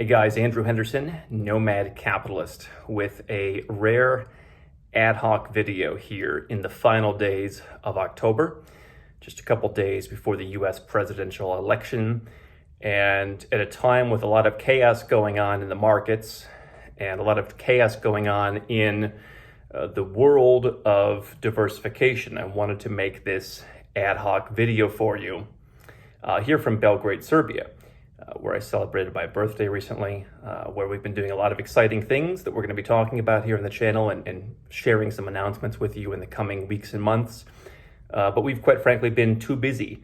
Hey guys, Andrew Henderson, Nomad Capitalist, with a rare ad hoc video here in the final days of October, just a couple days before the US presidential election, and at a time with a lot of chaos going on in the markets and a lot of chaos going on in the world of diversification. I wanted to make this ad hoc video for you here from Belgrade, Serbia. Where I celebrated my birthday recently, where we've been doing a lot of exciting things that we're going to be talking about here on the channel and sharing some announcements with you in the coming weeks and months. But we've quite frankly been too busy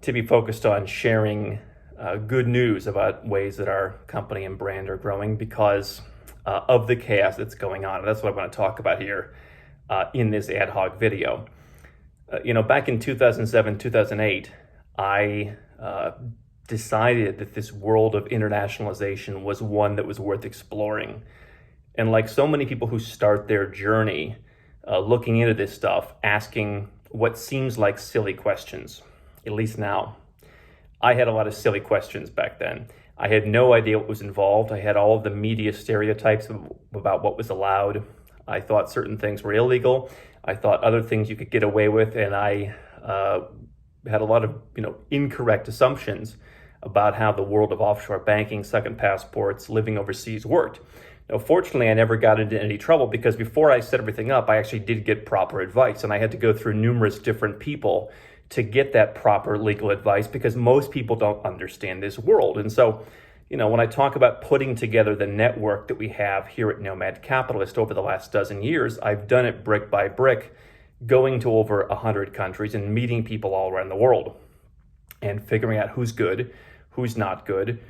to be focused on sharing good news about ways that our company and brand are growing because of the chaos that's going on. And that's what I want to talk about here in this ad hoc video. Back in 2007, 2008, I decided that this world of internationalization was one that was worth exploring. And like so many people who start their journey looking into this stuff, asking what seems like silly questions, at least now. I had a lot of silly questions back then. I had no idea what was involved. I had all of the media stereotypes about what was allowed. I thought certain things were illegal. I thought other things you could get away with, and I had a lot of incorrect assumptions about how the world of offshore banking, second passports, living overseas worked. Now, fortunately, I never got into any trouble because before I set everything up, I actually did get proper advice, and I had to go through numerous different people to get that proper legal advice because most people don't understand this world. And so, when I talk about putting together the network that we have here at Nomad Capitalist over the last dozen years, I've done it brick by brick, going to over 100 countries and meeting people all around the world and figuring out who's good, who's not good,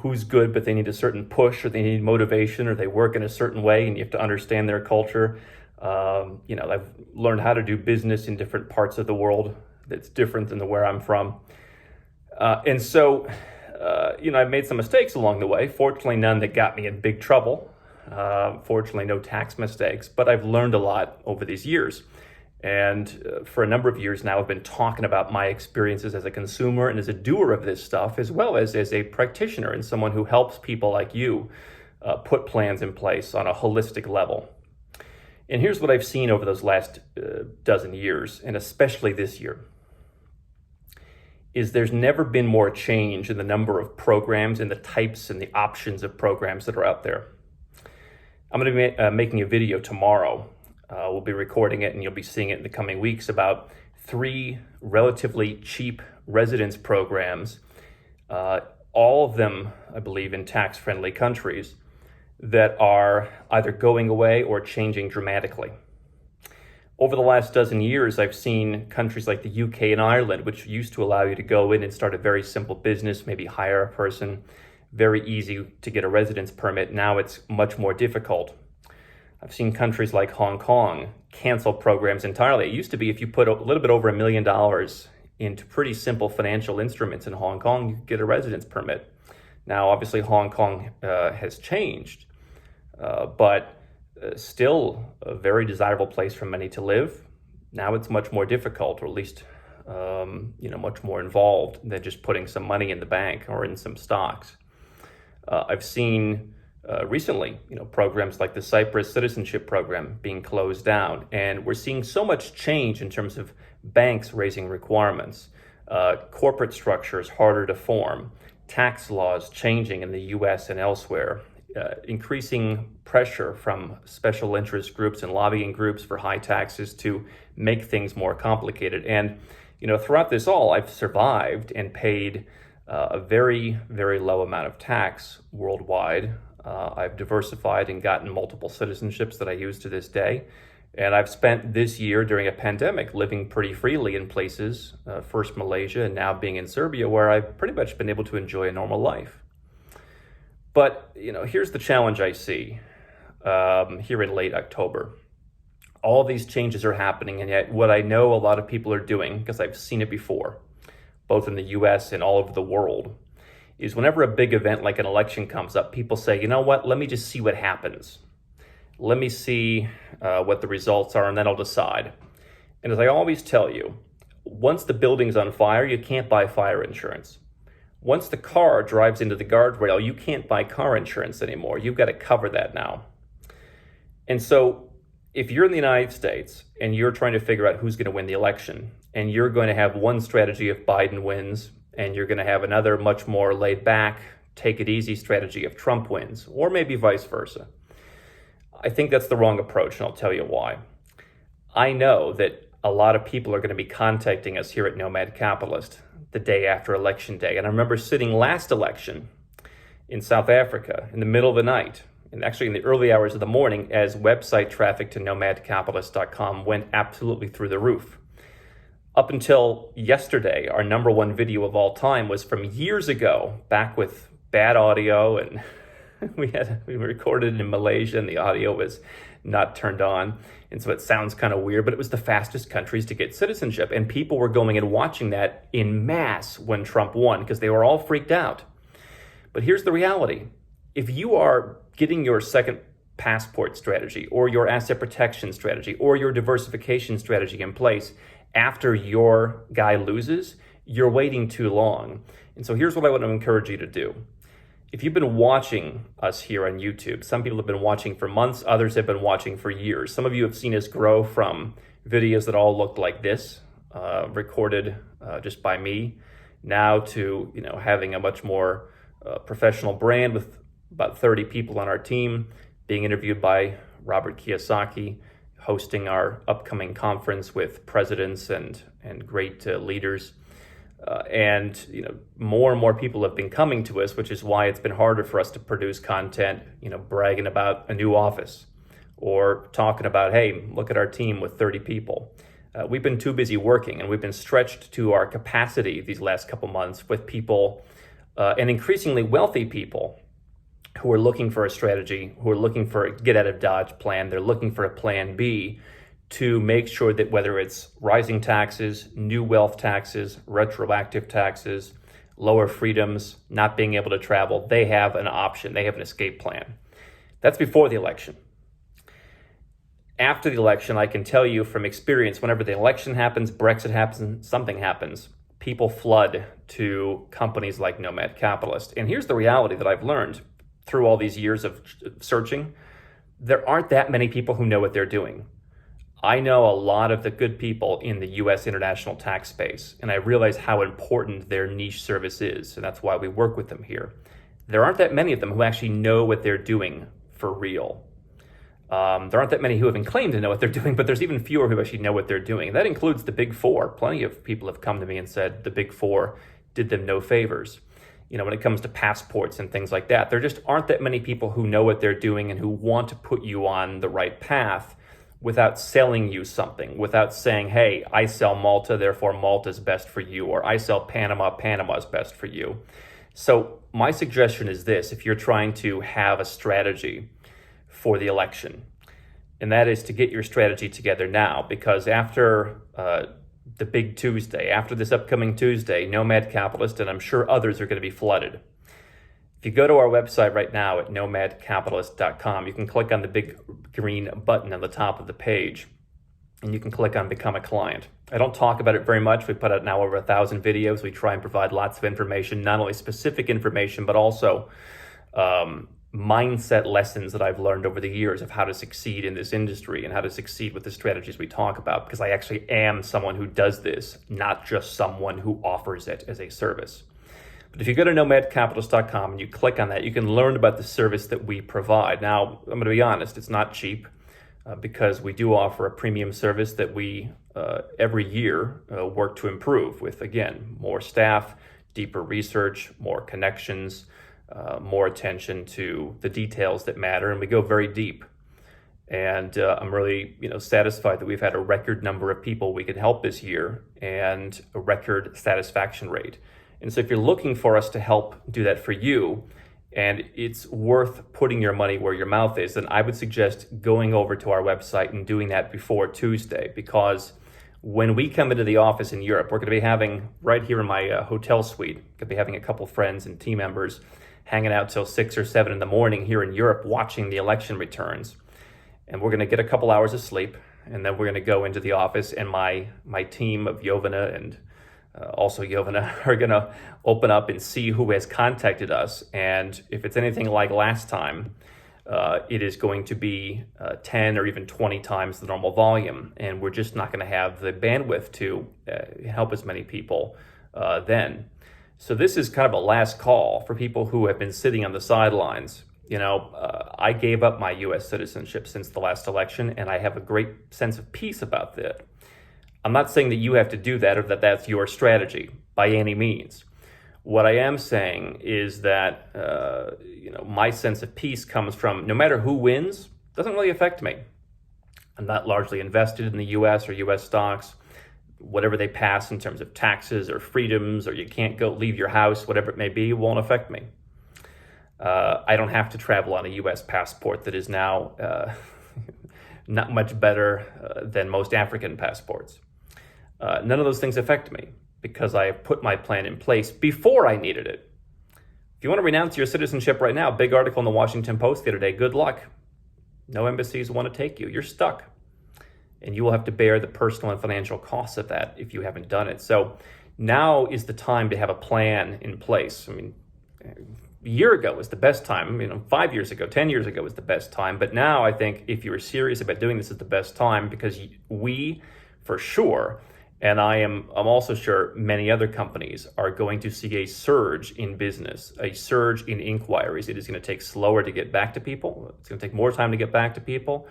who's good, but they need a certain push or they need motivation or they work in a certain way and you have to understand their culture. I've learned how to do business in different parts of the world that's different than where I'm from. I've made some mistakes along the way. Fortunately, none that got me in big trouble. Fortunately, no tax mistakes, but I've learned a lot over these years. And for a number of years now, I've been talking about my experiences as a consumer and as a doer of this stuff, as well as a practitioner and someone who helps people like you put plans in place on a holistic level. And here's what I've seen over those last dozen years, and especially this year, is there's never been more change in the number of programs and the types and the options of programs that are out there. I'm going to be making a video tomorrow. We'll be recording it and you'll be seeing it in the coming weeks about 3 relatively cheap residence programs, all of them, I believe, in tax-friendly countries that are either going away or changing dramatically. Over the last dozen years, I've seen countries like the UK and Ireland, which used to allow you to go in and start a very simple business, maybe hire a person, very easy to get a residence permit. Now it's much more difficult. I've seen countries like Hong Kong cancel programs entirely. It used to be if you put a little bit over $1 million into pretty simple financial instruments in Hong Kong, you could get a residence permit. Now, obviously, Hong Kong has changed, but still a very desirable place for many to live. Now it's much more difficult, or at least much more involved than just putting some money in the bank or in some stocks. I've seen recently, programs like the Cyprus Citizenship program being closed down. And we're seeing so much change in terms of banks raising requirements, corporate structures harder to form, tax laws changing in the US and elsewhere, increasing pressure from special interest groups and lobbying groups for high taxes to make things more complicated. And, throughout this all, I've survived and paid a very, very low amount of tax worldwide. I've diversified and gotten multiple citizenships that I use to this day. And I've spent this year during a pandemic living pretty freely in places, first Malaysia and now being in Serbia, where I've pretty much been able to enjoy a normal life. But, here's the challenge I see here in late October. All these changes are happening, and yet what I know a lot of people are doing, because I've seen it before, both in the US and all over the world, is whenever a big event like an election comes up, people say, you know what, let me just see what happens. Let me see what the results are, and then I'll decide. And as I always tell you, once the building's on fire, you can't buy fire insurance. once the car drives into the guardrail, you can't buy car insurance anymore. You've got to cover that now. And so if you're in the United States and you're trying to figure out who's going to win the election, and you're going to have one strategy if Biden wins, and you're going to have another much more laid back, take it easy strategy if Trump wins, or maybe vice versa, I think that's the wrong approach, and I'll tell you why. I know that a lot of people are going to be contacting us here at Nomad Capitalist the day after election day. And I remember sitting last election in South Africa in the middle of the night, and actually in the early hours of the morning, as website traffic to nomadcapitalist.com went absolutely through the roof. Up until yesterday, our number one video of all time was from years ago, back with bad audio, and we recorded it in Malaysia and the audio was not turned on. And so it sounds kind of weird, but it was the fastest countries to get citizenship. And people were going and watching that in mass when Trump won because they were all freaked out. But here's the reality. If you are getting your second passport strategy or your asset protection strategy or your diversification strategy in place after your guy loses, you're waiting too long. And so here's what I want to encourage you to do. If you've been watching us here on YouTube, some people have been watching for months, others have been watching for years. Some of you have seen us grow from videos that all looked like this, recorded just by me, now to having a much more professional brand with about 30 people on our team, being interviewed by Robert Kiyosaki, hosting our upcoming conference with presidents and great leaders. And more and more people have been coming to us, which is why it's been harder for us to produce content, bragging about a new office or talking about, hey, look at our team with 30 people. We've been too busy working, and we've been stretched to our capacity these last couple months with people and increasingly wealthy people who are looking for a strategy, who are looking for a get out of Dodge plan. They're looking for a plan B to make sure that whether it's rising taxes, new wealth taxes, retroactive taxes, lower freedoms, not being able to travel, they have an option, they have an escape plan. That's before the election. After the election, I can tell you from experience, whenever the election happens, Brexit happens, something happens, people flood to companies like Nomad Capitalist. And here's the reality that I've learned through all these years of searching. There aren't that many people who know what they're doing. I know a lot of the good people in the U.S. international tax space, and I realize how important their niche service is, and that's why we work with them here. There aren't that many of them who actually know what they're doing for real. There aren't that many who even claim to know what they're doing, but there's even fewer who actually know what they're doing. That includes the Big Four. Plenty of people have come to me and said the Big Four did them no favors. When it comes to passports and things like that, there just aren't that many people who know what they're doing and who want to put you on the right path without selling you something, without saying, hey, I sell Malta, therefore Malta's best for you, or I sell Panama, Panama's best for you. So my suggestion is this: if you're trying to have a strategy for the election, and that is to get your strategy together now, because after the big Tuesday, after this upcoming Tuesday, Nomad Capitalist, and I'm sure others are going to be flooded. If you go to our website right now at nomadcapitalist.com, you can click on the big green button on the top of the page, and you can click on Become a Client. I don't talk about it very much. We put out now over 1,000 videos. We try and provide lots of information, not only specific information, but also mindset lessons that I've learned over the years of how to succeed in this industry and how to succeed with the strategies we talk about, because I actually am someone who does this, not just someone who offers it as a service. But if you go to nomadcapitalist.com and you click on that, you can learn about the service that we provide. Now, I'm going to be honest, it's not cheap because we do offer a premium service that we every year work to improve with, again, more staff, deeper research, more connections, more attention to the details that matter, and we go very deep. And I'm really, satisfied that we've had a record number of people we could help this year and a record satisfaction rate. And so if you're looking for us to help do that for you, and it's worth putting your money where your mouth is, then I would suggest going over to our website and doing that before Tuesday, because when we come into the office in Europe, we're going to be having, right here in my hotel suite, going to be having a couple friends and team members hanging out till 6 or 7 in the morning here in Europe watching the election returns. And we're going to get a couple hours of sleep, and then we're going to go into the office, and my team of Jovana and Also, you are going to open up and see who has contacted us. And if it's anything like last time, it is going to be 10 or even 20 times the normal volume. And we're just not going to have the bandwidth to help as many people then. So this is kind of a last call for people who have been sitting on the sidelines. I gave up my U.S. citizenship since the last election, and I have a great sense of peace about that. I'm not saying that you have to do that or that that's your strategy by any means. What I am saying is that, my sense of peace comes from no matter who wins, doesn't really affect me. I'm not largely invested in the U.S. or U.S. stocks. Whatever they pass in terms of taxes or freedoms, or you can't go leave your house, whatever it may be, won't affect me. I don't have to travel on a U.S. passport that is now not much better than most African passports. None of those things affect me because I have put my plan in place before I needed it. If you want to renounce your citizenship right now, big article in the Washington Post the other day, good luck. No embassies want to take you. You're stuck. And you will have to bear the personal and financial costs of that if you haven't done it. So now is the time to have a plan in place. A year ago was the best time. 5 years ago, 10 years ago was the best time. But now I think if you were serious about doing this, is the best time, because we, for sure, and I'm also sure many other companies are going to see a surge in business, a surge in inquiries. It is going to take slower to get back to people. It's going to take more time to get back to people.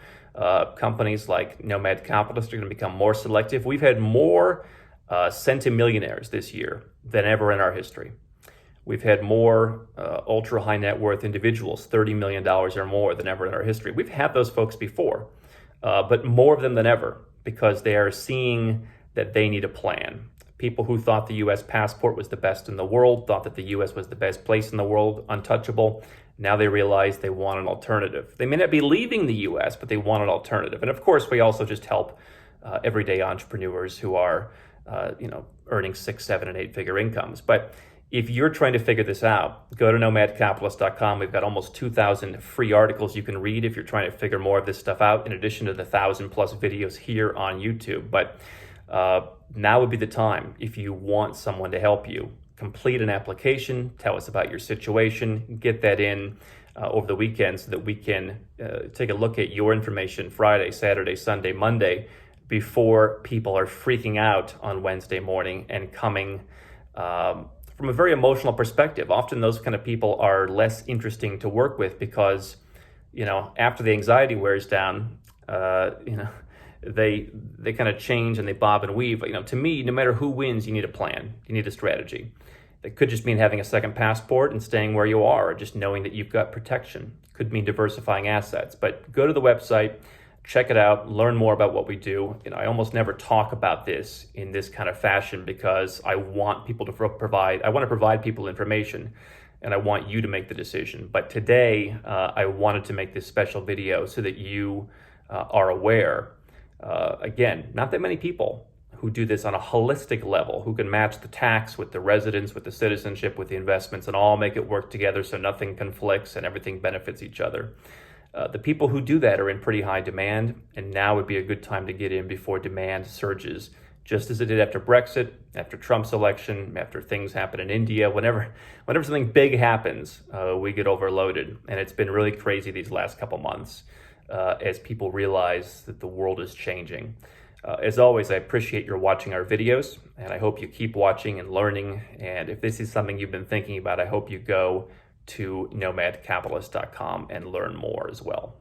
Companies like Nomad Capitalist are going to become more selective. We've had more centimillionaires this year than ever in our history. We've had more ultra high net worth individuals, $30 million or more, than ever in our history. We've had those folks before, but more of them than ever, because they are seeing that they need a plan. People who thought the U.S. passport was the best in the world, thought that the U.S. was the best place in the world, untouchable. Now they realize they want an alternative. They may not be leaving the U.S., but they want an alternative. And of course, we also just help everyday entrepreneurs who are, earning 6, 7, and 8-figure incomes. But if you're trying to figure this out, go to nomadcapitalist.com. We've got almost 2,000 free articles you can read if you're trying to figure more of this stuff out, in addition to the 1,000+ videos here on YouTube. But now would be the time, if you want someone to help you. Complete an application, tell us about your situation, get that in over the weekend so that we can take a look at your information Friday, Saturday, Sunday, Monday, before people are freaking out on Wednesday morning and coming from a very emotional perspective. Often those kind of people are less interesting to work with because, after the anxiety wears down, they kind of change and they bob and weave. To me, no matter who wins, you need a plan. You need a strategy. It could just mean having a second passport and staying where you are, or just knowing that you've got protection. It could mean diversifying assets. But go to the website, check it out, learn more about what we do. I almost never talk about this in this kind of fashion because I want people to provide people information, and I want you to make the decision. But today, I wanted to make this special video so that you are aware. Again, not that many people who do this on a holistic level, who can match the tax with the residence, with the citizenship, with the investments, and all make it work together so nothing conflicts and everything benefits each other. The people who do that are in pretty high demand, and now would be a good time to get in before demand surges, just as it did after Brexit, after Trump's election, after things happen in India. Whenever something big happens, we get overloaded, and it's been really crazy these last couple months as people realize that the world is changing. As always, I appreciate your watching our videos, and I hope you keep watching and learning. And if this is something you've been thinking about, I hope you go to nomadcapitalist.com and learn more as well.